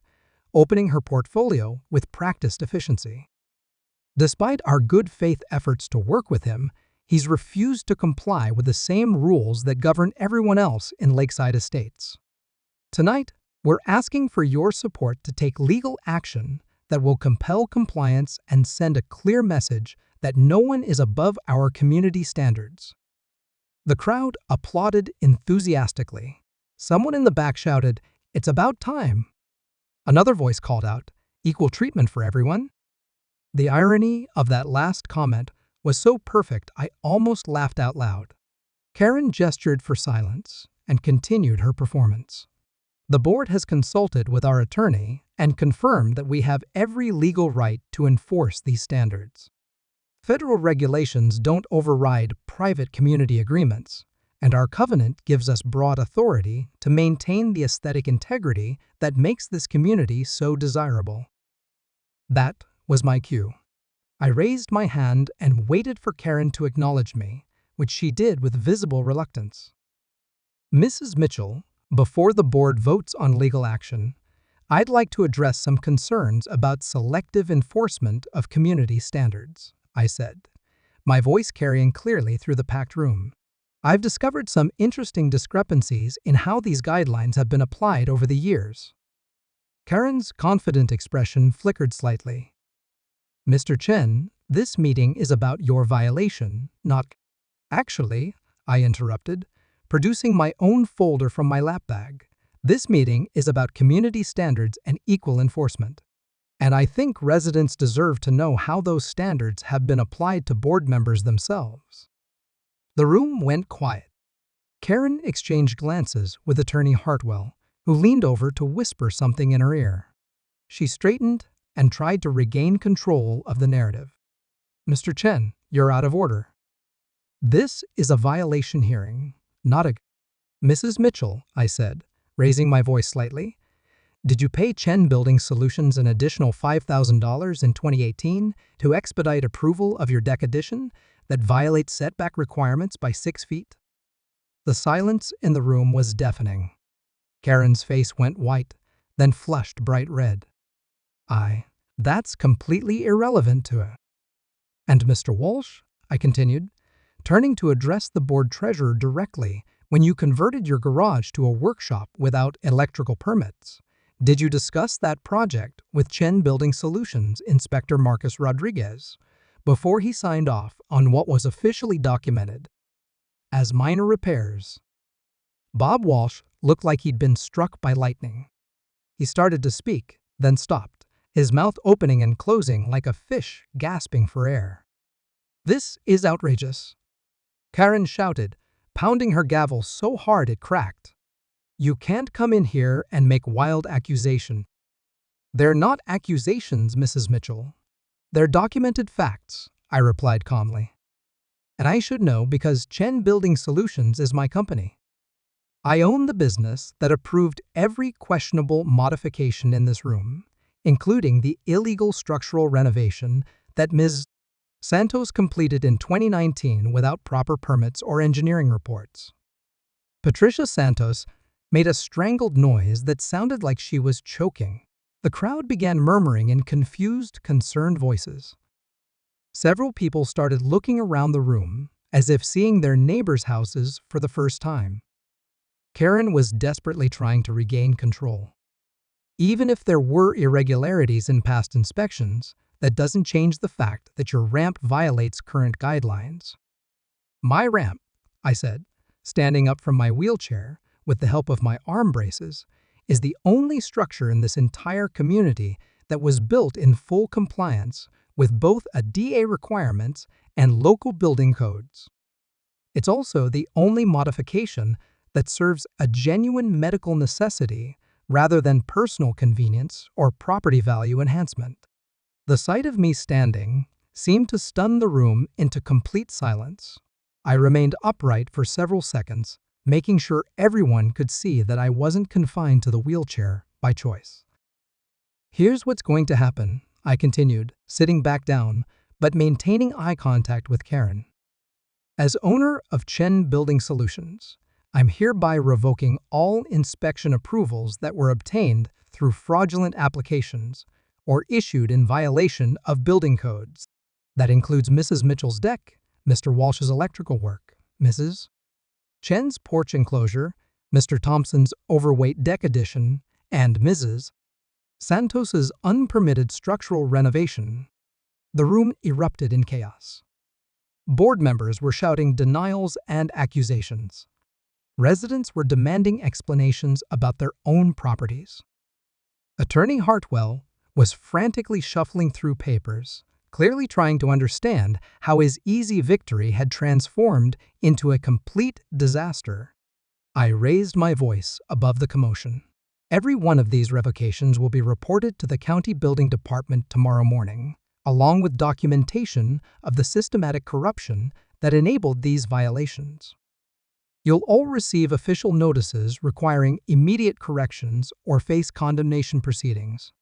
A: opening her portfolio with practiced efficiency. "Despite our good faith efforts to work with him, he's refused to comply with the same rules that govern everyone else in Lakeside Estates. Tonight, we're asking for your support to take legal action that will compel compliance and send a clear message that no one is above our community standards." The crowd applauded enthusiastically. Someone in the back shouted, "It's about time." Another voice called out, "Equal treatment for everyone." The irony of that last comment was so perfect I almost laughed out loud. Karen gestured for silence and continued her performance. "The board has consulted with our attorney and confirmed that we have every legal right to enforce these standards. Federal regulations don't override private community agreements, and our covenant gives us broad authority to maintain the aesthetic integrity that makes this community so desirable." That was my cue. I raised my hand and waited for Karen to acknowledge me, which she did with visible reluctance. "Mrs. Mitchell, before the board votes on legal action, I'd like to address some concerns about selective enforcement of community standards," I said, my voice carrying clearly through the packed room. "I've discovered some interesting discrepancies in how these guidelines have been applied over the years." Karen's confident expression flickered slightly. "Mr. Chen, this meeting is about your violation, not—" "Actually," I interrupted, producing my own folder from my lap bag, "this meeting is about community standards and equal enforcement. And I think residents deserve to know how those standards have been applied to board members themselves." The room went quiet. Karen exchanged glances with Attorney Hartwell, who leaned over to whisper something in her ear. She straightened and tried to regain control of the narrative. "Mr. Chen, you're out of order. This is a violation hearing, not a—" "Mrs. Mitchell," I said, raising my voice slightly, "did you pay Chen Building Solutions an additional $5,000 in 2018 to expedite approval of your deck addition that violates setback requirements by 6 feet?" The silence in the room was deafening. Karen's face went white, then flushed bright red. That's completely irrelevant to it." "And Mr. Walsh," I continued, turning to address the board treasurer directly, "when you converted your garage to a workshop without electrical permits, did you discuss that project with Chen Building Solutions Inspector Marcus Rodriguez before he signed off on what was officially documented as minor repairs?" Bob Walsh looked like he'd been struck by lightning. He started to speak, then stopped, his mouth opening and closing like a fish gasping for air. "This is outrageous," Karen shouted, pounding her gavel so hard it cracked. "You can't come in here and make wild accusations." "They're not accusations, Mrs. Mitchell. They're documented facts," I replied calmly. "And I should know because Chen Building Solutions is my company. I own the business that approved every questionable modification in this room, including the illegal structural renovation that Ms. Santos completed in 2019 without proper permits or engineering reports." Patricia Santos made a strangled noise that sounded like she was choking. The crowd began murmuring in confused, concerned voices. Several people started looking around the room as if seeing their neighbors' houses for the first time. Karen was desperately trying to regain control. "Even if there were irregularities in past inspections, that doesn't change the fact that your ramp violates current guidelines." "My ramp," I said, standing up from my wheelchair with the help of my arm braces, "is the only structure in this entire community that was built in full compliance with both ADA requirements and local building codes. It's also the only modification that serves a genuine medical necessity rather than personal convenience or property value enhancement. The sight of me standing seemed to stun the room into complete silence. I remained upright for several seconds, making sure everyone could see that I wasn't confined to the wheelchair by choice. "Here's what's going to happen," I continued, sitting back down, but maintaining eye contact with Karen. "As owner of Chen Building Solutions, I'm hereby revoking all inspection approvals that were obtained through fraudulent applications or issued in violation of building codes. That includes Mrs. Mitchell's deck, Mr. Walsh's electrical work, Mrs. Chen's porch enclosure, Mr. Thompson's overweight deck addition, and Mrs. Santos's unpermitted structural renovation." The room erupted in chaos. Board members were shouting denials and accusations. Residents were demanding explanations about their own properties. Attorney Hartwell was frantically shuffling through papers, clearly trying to understand how his easy victory had transformed into a complete disaster. I raised my voice above the commotion. "Every one of these revocations will be reported to the county building department tomorrow morning, along with documentation of the systematic corruption that enabled these violations. You'll all receive official notices requiring immediate corrections or face condemnation proceedings."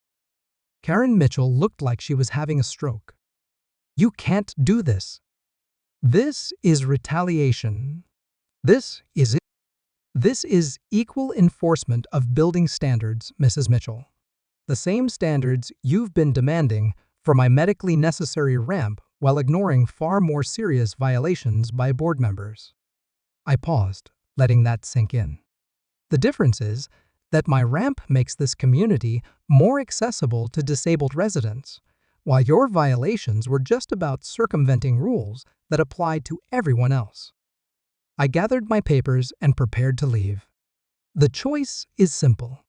A: Karen Mitchell looked like she was having a stroke. "You can't do this. This is retaliation. This is equal enforcement of building standards, Mrs. Mitchell. The same standards you've been demanding for my medically necessary ramp while ignoring far more serious violations by board members." I paused, letting that sink in. The difference is that my ramp makes this community more accessible to disabled residents, while your violations were just about circumventing rules that apply to everyone else. I gathered my papers and prepared to leave. The choice is simple.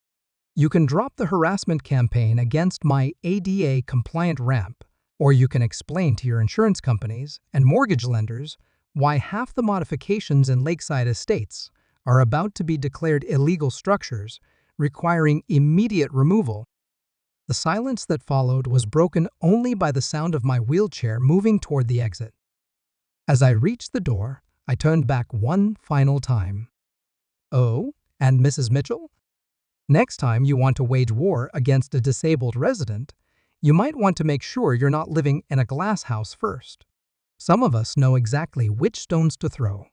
A: You can drop the harassment campaign against my ADA-compliant ramp, or you can explain to your insurance companies and mortgage lenders why half the modifications in Lakeside Estates are about to be declared illegal structures, requiring immediate removal. The silence that followed was broken only by the sound of my wheelchair moving toward the exit. As I reached the door, I turned back one final time. "Oh, and Mrs. Mitchell? Next time you want to wage war against a disabled resident, you might want to make sure you're not living in a glass house first. Some of us know exactly which stones to throw."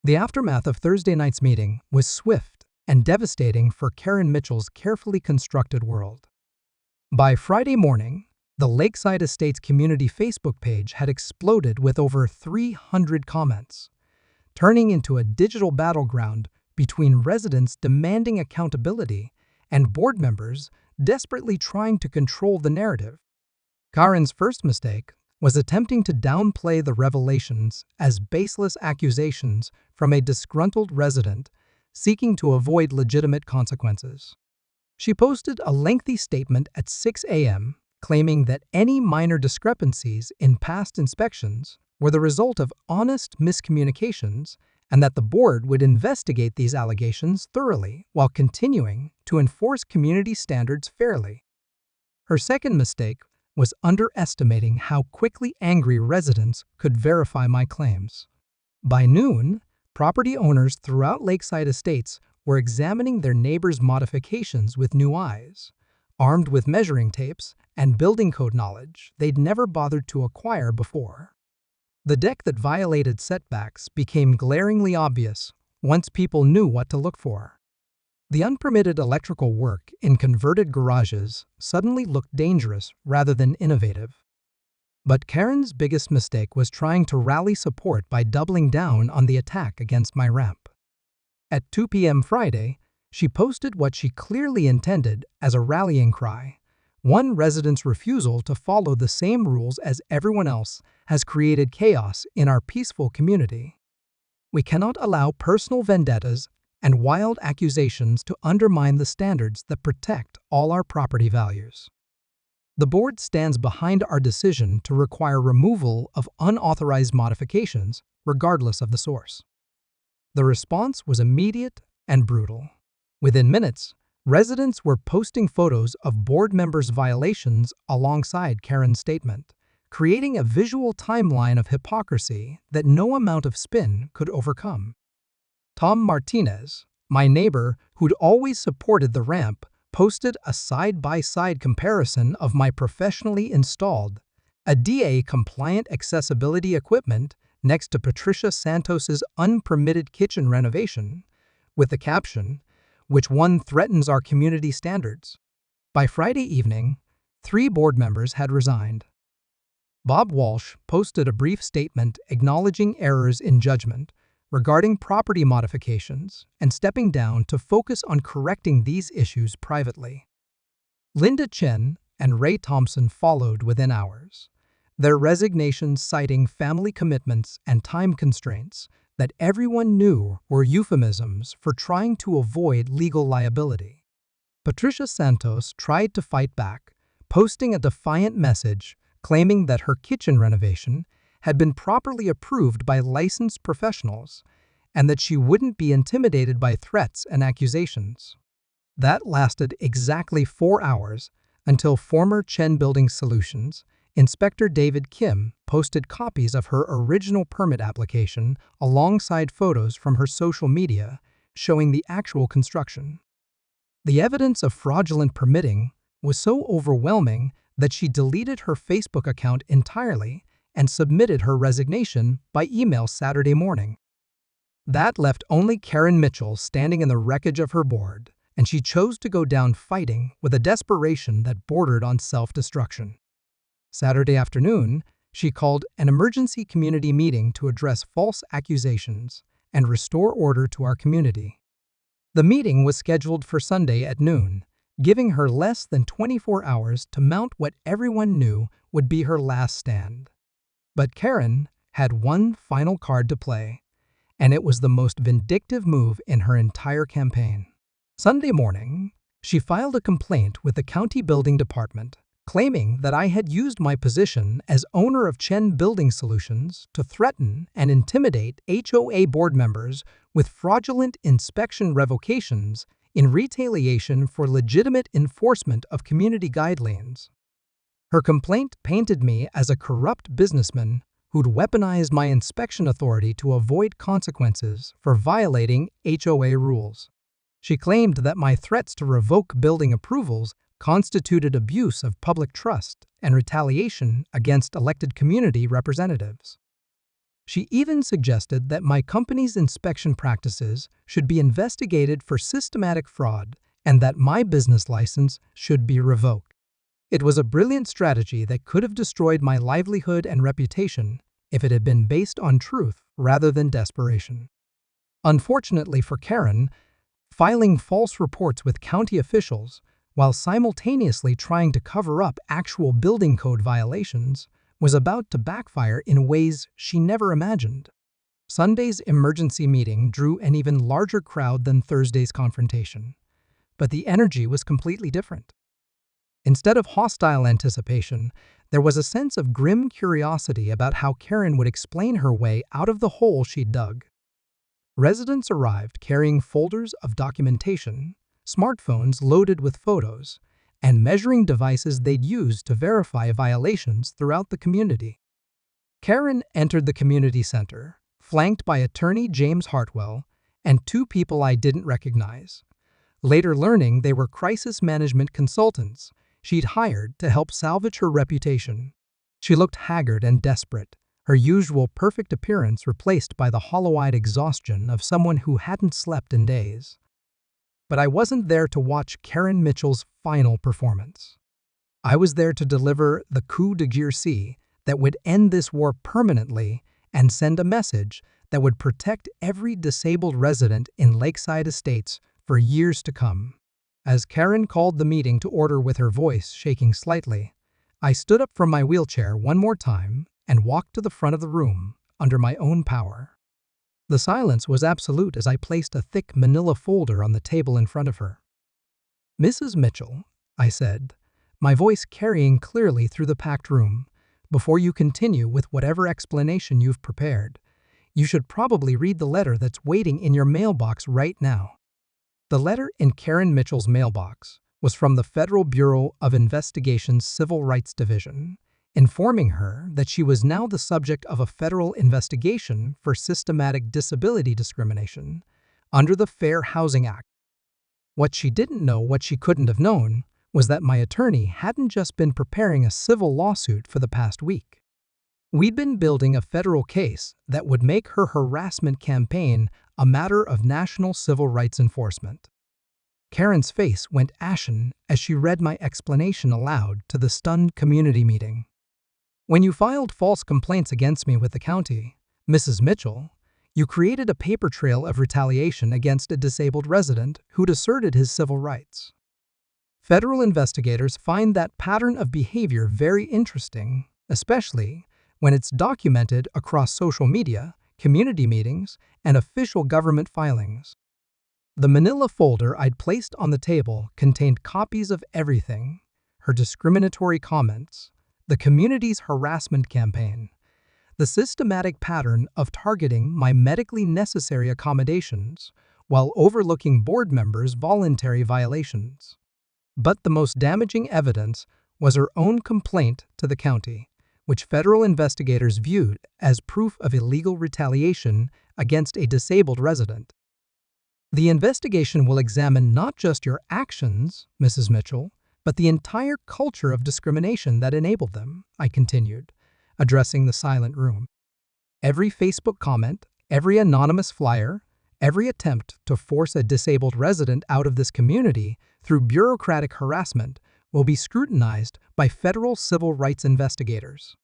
A: The aftermath of Thursday night's meeting was swift and devastating for Karen Mitchell's carefully constructed world. By Friday morning, the Lakeside Estates community Facebook page had exploded with over 300 comments, turning into a digital battleground between residents demanding accountability and board members desperately trying to control the narrative. Karen's first mistake was attempting to downplay the revelations as baseless accusations from a disgruntled resident seeking to avoid legitimate consequences. She posted a lengthy statement at 6 a.m. claiming that any minor discrepancies in past inspections were the result of honest miscommunications and that the board would investigate these allegations thoroughly while continuing to enforce community standards fairly. Her second mistake was underestimating how quickly angry residents could verify my claims. By noon, property owners throughout Lakeside Estates were examining their neighbors' modifications with new eyes, armed with measuring tapes and building code knowledge they'd never bothered to acquire before. The deck that violated setbacks became glaringly obvious once people knew what to look for. The unpermitted electrical work in converted garages suddenly looked dangerous rather than innovative. But Karen's biggest mistake was trying to rally support by doubling down on the attack against my ramp. At 2 p.m. Friday, she posted what she clearly intended as a rallying cry. One resident's refusal to follow the same rules as everyone else has created chaos in our peaceful community. We cannot allow personal vendettas and wild accusations to undermine the standards that protect all our property values. The board stands behind our decision to require removal of unauthorized modifications, regardless of the source. The response was immediate and brutal. Within minutes, residents were posting photos of board members' violations alongside Karen's statement, creating a visual timeline of hypocrisy that no amount of spin could overcome. Tom Martinez, my neighbor who'd always supported the ramp, posted a side-by-side comparison of my professionally installed ADA-compliant accessibility equipment next to Patricia Santos's unpermitted kitchen renovation, with the caption, "Which one threatens our community standards?" By Friday evening, 3 board members had resigned. Bob Walsh posted a brief statement acknowledging errors in judgment regarding property modifications and stepping down to focus on correcting these issues privately. Linda Chen and Ray Thompson followed within hours, their resignations citing family commitments and time constraints that everyone knew were euphemisms for trying to avoid legal liability. Patricia Santos tried to fight back, posting a defiant message claiming that her kitchen renovation had been properly approved by licensed professionals and that she wouldn't be intimidated by threats and accusations. That lasted exactly 4 hours until former Chen Building Solutions Inspector David Kim posted copies of her original permit application alongside photos from her social media showing the actual construction. The evidence of fraudulent permitting was so overwhelming that she deleted her Facebook account entirely and submitted her resignation by email Saturday morning. That left only Karen Mitchell standing in the wreckage of her board, and she chose to go down fighting with a desperation that bordered on self-destruction. Saturday afternoon, she called an emergency community meeting to address false accusations and restore order to our community. The meeting was scheduled for Sunday at noon, giving her less than 24 hours to mount what everyone knew would be her last stand. But Karen had one final card to play, and it was the most vindictive move in her entire campaign. Sunday morning, she filed a complaint with the county building department, claiming that I had used my position as owner of Chen Building Solutions to threaten and intimidate HOA board members with fraudulent inspection revocations in retaliation for legitimate enforcement of community guidelines. Her complaint painted me as a corrupt businessman who'd weaponized my inspection authority to avoid consequences for violating HOA rules. She claimed that my threats to revoke building approvals constituted abuse of public trust and retaliation against elected community representatives. She even suggested that my company's inspection practices should be investigated for systematic fraud and that my business license should be revoked. It was a brilliant strategy that could have destroyed my livelihood and reputation if it had been based on truth rather than desperation. Unfortunately for Karen, filing false reports with county officials while simultaneously trying to cover up actual building code violations was about to backfire in ways she never imagined. Sunday's emergency meeting drew an even larger crowd than Thursday's confrontation, but the energy was completely different. Instead of hostile anticipation, there was a sense of grim curiosity about how Karen would explain her way out of the hole she'd dug. Residents arrived carrying folders of documentation, smartphones loaded with photos, and measuring devices they'd used to verify violations throughout the community. Karen entered the community center, flanked by attorney James Hartwell and 2 people I didn't recognize. Later learning they were crisis management consultants she'd hired to help salvage her reputation. She looked haggard and desperate, her usual perfect appearance replaced by the hollow-eyed exhaustion of someone who hadn't slept in days. But I wasn't there to watch Karen Mitchell's final performance. I was there to deliver the coup de grace that would end this war permanently and send a message that would protect every disabled resident in Lakeside Estates for years to come. As Karen called the meeting to order with her voice shaking slightly, I stood up from my wheelchair one more time and walked to the front of the room under my own power. The silence was absolute as I placed a thick manila folder on the table in front of her. "Mrs. Mitchell," I said, my voice carrying clearly through the packed room, "before you continue with whatever explanation you've prepared, You should probably read the letter that's waiting in your mailbox right now." The letter in Karen Mitchell's mailbox was from the Federal Bureau of Investigation's Civil Rights Division, informing her that she was now the subject of a federal investigation for systematic disability discrimination under the Fair Housing Act. What she didn't know, what she couldn't have known, was that my attorney hadn't just been preparing a civil lawsuit for the past week. We'd been building a federal case that would make her harassment campaign a matter of national civil rights enforcement. Karen's face went ashen as she read my explanation aloud to the stunned community meeting. "When you filed false complaints against me with the county, Mrs. Mitchell, you created a paper trail of retaliation against a disabled resident who'd asserted his civil rights. Federal investigators find that pattern of behavior very interesting, especially when it's documented across social media, community meetings, and official government filings." The manila folder I'd placed on the table contained copies of everything: her discriminatory comments, the community's harassment campaign, the systematic pattern of targeting my medically necessary accommodations while overlooking board members' voluntary violations. But the most damaging evidence was her own complaint to the county, which federal investigators viewed as proof of illegal retaliation against a disabled resident. "The investigation will examine not just your actions, Mrs. Mitchell, but the entire culture of discrimination that enabled them," I continued, addressing the silent room. "Every Facebook comment, every anonymous flyer, every attempt to force a disabled resident out of this community through bureaucratic harassment will be scrutinized by federal civil rights investigators."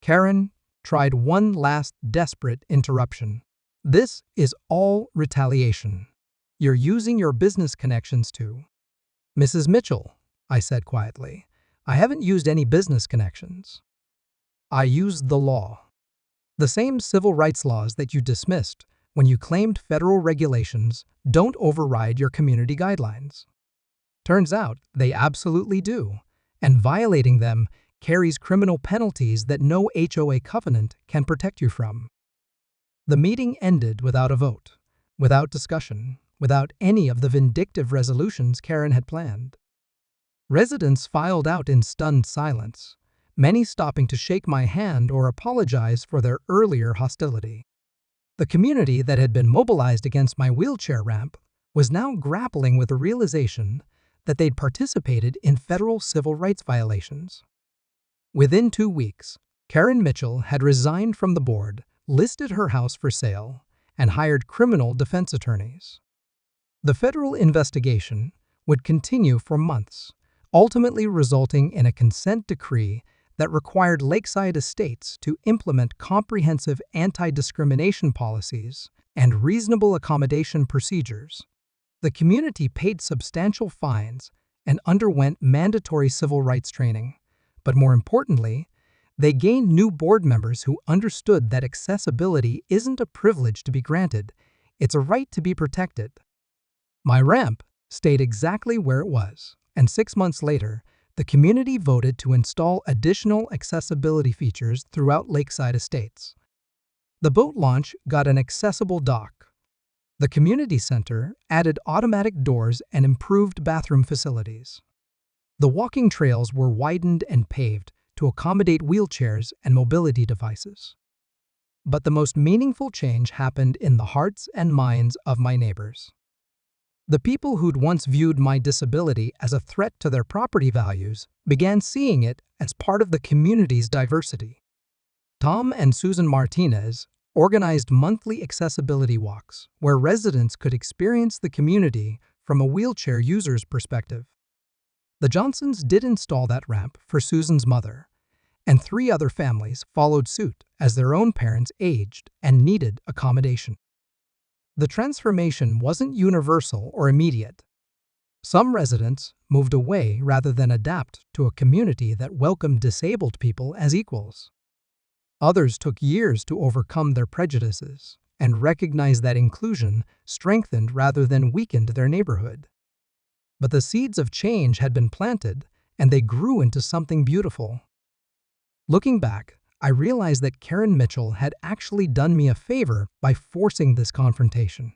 A: Karen tried one last desperate interruption. "This is all retaliation. You're using your business connections to—" "Mrs. Mitchell," I said quietly, "I haven't used any business connections. I used the law. The same civil rights laws that you dismissed when you claimed federal regulations don't override your community guidelines. Turns out they absolutely do, and violating them carries criminal penalties that no HOA covenant can protect you from." The meeting ended without a vote, without discussion, without any of the vindictive resolutions Karen had planned. Residents filed out in stunned silence, many stopping to shake my hand or apologize for their earlier hostility. The community that had been mobilized against my wheelchair ramp was now grappling with the realization that they'd participated in federal civil rights violations. Within 2 weeks, Karen Mitchell had resigned from the board, listed her house for sale, and hired criminal defense attorneys. The federal investigation would continue for months, ultimately resulting in a consent decree that required Lakeside Estates to implement comprehensive anti-discrimination policies and reasonable accommodation procedures. The community paid substantial fines and underwent mandatory civil rights training, but more importantly, they gained new board members who understood that accessibility isn't a privilege to be granted, it's a right to be protected. My ramp stayed exactly where it was, and 6 months later, the community voted to install additional accessibility features throughout Lakeside Estates. The boat launch got an accessible dock. The community center added automatic doors and improved bathroom facilities. The walking trails were widened and paved to accommodate wheelchairs and mobility devices. But the most meaningful change happened in the hearts and minds of my neighbors. The people who'd once viewed my disability as a threat to their property values began seeing it as part of the community's diversity. Tom and Susan Martinez organized monthly accessibility walks where residents could experience the community from a wheelchair user's perspective. The Johnsons did install that ramp for Susan's mother, and 3 other families followed suit as their own parents aged and needed accommodation. The transformation wasn't universal or immediate. Some residents moved away rather than adapt to a community that welcomed disabled people as equals. Others took years to overcome their prejudices and recognize that inclusion strengthened rather than weakened their neighborhood. But the seeds of change had been planted, and they grew into something beautiful. Looking back, I realized that Karen Mitchell had actually done me a favor by forcing this confrontation.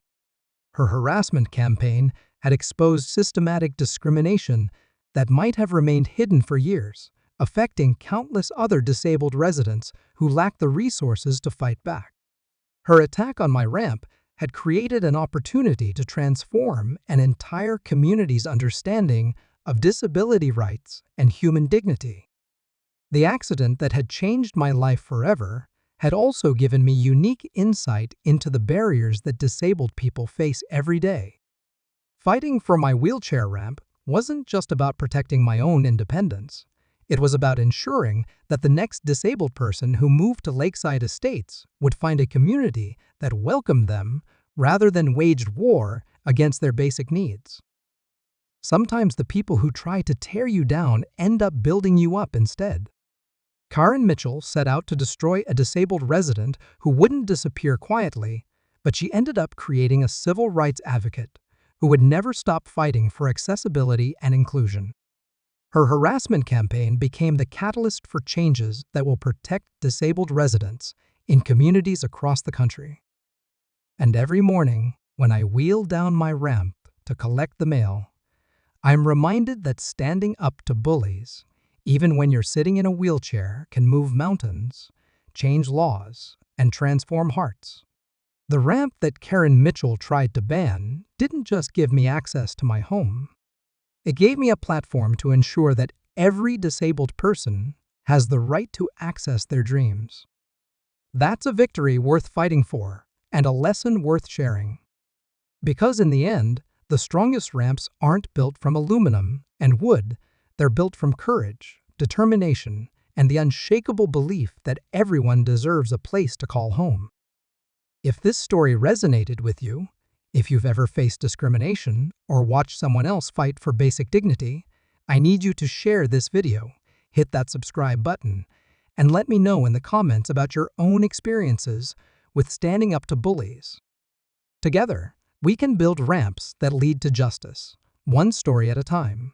A: Her harassment campaign had exposed systematic discrimination that might have remained hidden for years, affecting countless other disabled residents who lacked the resources to fight back. Her attack on my ramp had created an opportunity to transform an entire community's understanding of disability rights and human dignity. The accident that had changed my life forever had also given me unique insight into the barriers that disabled people face every day. Fighting for my wheelchair ramp wasn't just about protecting my own independence. It was about ensuring that the next disabled person who moved to Lakeside Estates would find a community that welcomed them rather than waged war against their basic needs. Sometimes the people who try to tear you down end up building you up instead. Karen Mitchell set out to destroy a disabled resident who wouldn't disappear quietly, but she ended up creating a civil rights advocate who would never stop fighting for accessibility and inclusion. Her harassment campaign became the catalyst for changes that will protect disabled residents in communities across the country. And every morning, when I wheel down my ramp to collect the mail, I'm reminded that standing up to bullies, even when you're sitting in a wheelchair, can move mountains, change laws, and transform hearts. The ramp that Karen Mitchell tried to ban didn't just give me access to my home. It gave me a platform to ensure that every disabled person has the right to access their dreams. That's a victory worth fighting for, and a lesson worth sharing. Because in the end, the strongest ramps aren't built from aluminum and wood, they're built from courage, determination, and the unshakable belief that everyone deserves a place to call home. If this story resonated with you, if you've ever faced discrimination or watched someone else fight for basic dignity, I need you to share this video, hit that subscribe button, and let me know in the comments about your own experiences with standing up to bullies. Together, we can build ramps that lead to justice, one story at a time.